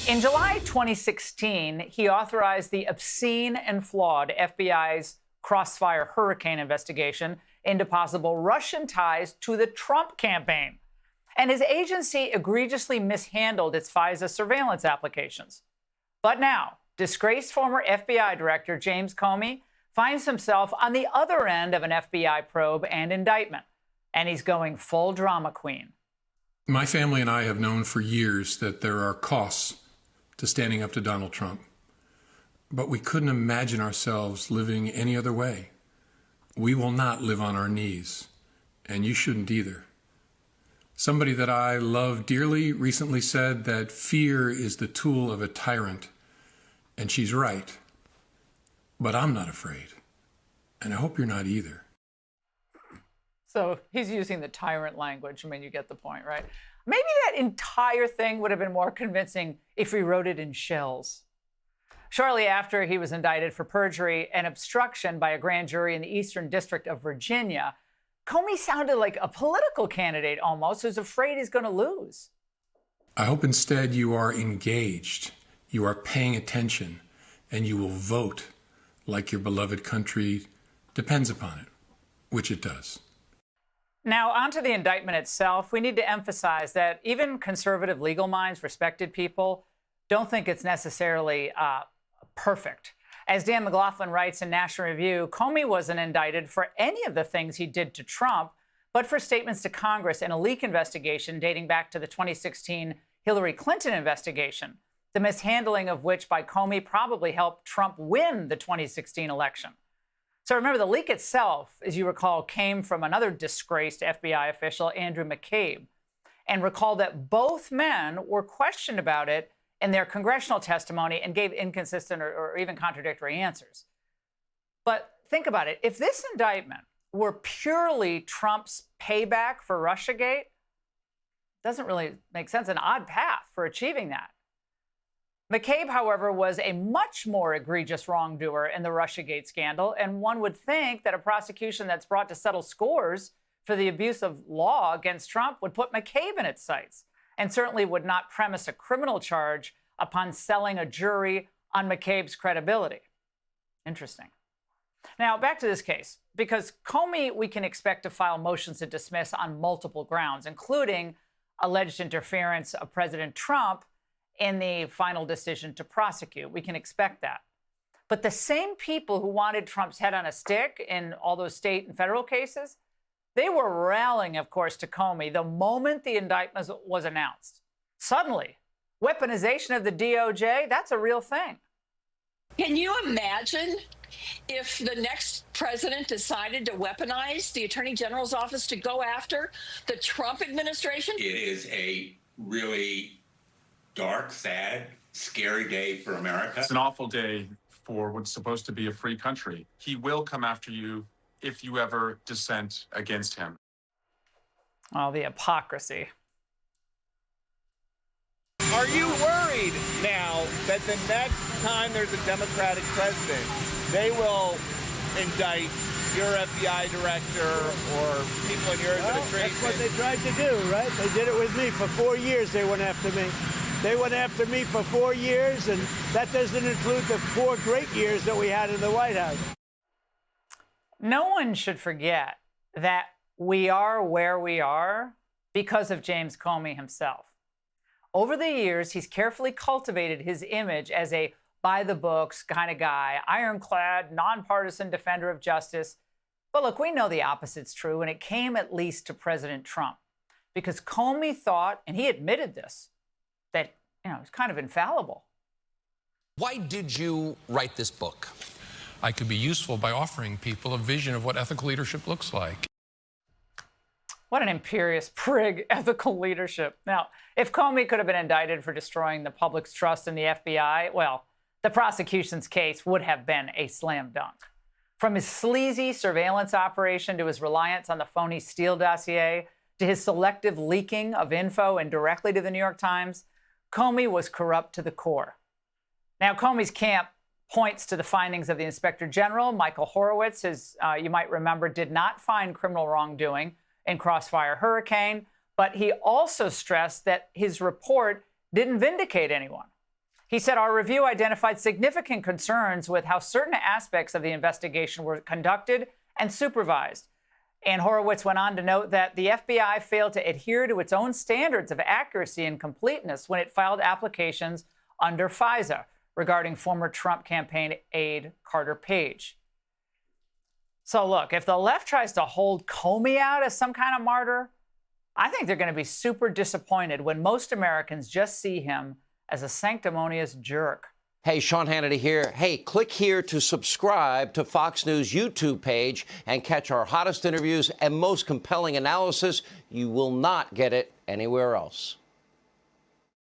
In July 2016, he authorized the obscene and flawed FBI's Crossfire Hurricane investigation into possible Russian ties to the Trump campaign. And his agency egregiously mishandled its FISA surveillance applications. But now, disgraced former FBI Director James Comey finds himself on the other end of an FBI probe and indictment. And he's going full drama queen. My family and I have known for years that there are costs to standing up to Donald Trump. But we couldn't imagine ourselves living any other way. We will not live on our knees, and you shouldn't either. Somebody that I love dearly recently said that fear is the tool of a tyrant, and she's right. But I'm not afraid, and I hope you're not either. So he's using the tyrant language. I mean, you get the point, right? Maybe that entire thing would have been more convincing if he wrote it in shells. Shortly after he was indicted for perjury and obstruction by a grand jury in the Eastern District of Virginia, Comey sounded like a political candidate almost who's afraid he's going to lose. I hope instead you are engaged, you are paying attention, and you will vote like your beloved country depends upon it, which it does. Now, onto the indictment itself, we need to emphasize that even conservative legal minds, respected people, don't think it's necessarily perfect. As Dan McLaughlin writes in National Review, Comey wasn't indicted for any of the things he did to Trump, but for statements to Congress in a leak investigation dating back to the 2016 Hillary Clinton investigation, the mishandling of which by Comey probably helped Trump win the 2016 election. So remember, the leak itself, as you recall, came from another disgraced FBI official, Andrew McCabe. And recall that both men were questioned about it in their congressional testimony and gave inconsistent or even contradictory answers. But think about it. If this indictment were purely Trump's payback for Russiagate, doesn't really make sense, an odd path for achieving that. McCabe, however, was a much more egregious wrongdoer in the Russiagate scandal, and one would think that a prosecution that's brought to settle scores for the abuse of law against Trump would put McCabe in its sights, and certainly would not premise a criminal charge upon selling a jury on McCabe's credibility. Interesting. Now, back to this case, because Comey, we can expect to file motions to dismiss on multiple grounds, including alleged interference of President Trump in the final decision to prosecute. We can expect that. But the same people who wanted Trump's head on a stick in all those state and federal cases, they were rallying, of course, to Comey the moment the indictment was announced. Suddenly, weaponization of the DOJ, that's a real thing. Can you imagine if the next president decided to weaponize the Attorney General's office to go after the Trump administration? It is a really dark, sad, scary day for America. It's an awful day for what's supposed to be a free country. He will come after you if you ever dissent against him. Oh, the hypocrisy. Are you worried now that the next time there's a Democratic president, they will indict your FBI director or people in your administration? That's what they tried to do, right? They did it with me. For 4 years, they went after me. They went after me for 4 years, and that doesn't include the 4 great years that we had in the White House. No one should forget that we are where we are because of James Comey himself. Over the years, he's carefully cultivated his image as a by-the-books kind of guy, ironclad, nonpartisan defender of justice. But look, we know the opposite's true, and it came at least to President Trump. Because Comey thought, and he admitted this, that, he's kind of infallible. Why did you write this book? I could be useful by offering people a vision of what ethical leadership looks like. What an imperious prig, ethical leadership. Now, if Comey could have been indicted for destroying the public's trust in the FBI, well, the prosecution's case would have been a slam dunk. From his sleazy surveillance operation to his reliance on the phony Steele dossier, to his selective leaking of info indirectly to the New York Times, Comey was corrupt to the core. Now, Comey's camp points to the findings of the Inspector General, Michael Horowitz, as you might remember, did not find criminal wrongdoing in Crossfire Hurricane, but he also stressed that his report didn't vindicate anyone. He said our review identified significant concerns with how certain aspects of the investigation were conducted and supervised. And Horowitz went on to note that the FBI failed to adhere to its own standards of accuracy and completeness when it filed applications under FISA regarding former Trump campaign aide Carter Page. So look, if the left tries to hold Comey out as some kind of martyr, I think they're going to be super disappointed when most Americans just see him as a sanctimonious jerk. Hey, Sean Hannity here. Hey, click here to subscribe to Fox News YouTube page and catch our hottest interviews and most compelling analysis. You will not get it anywhere else.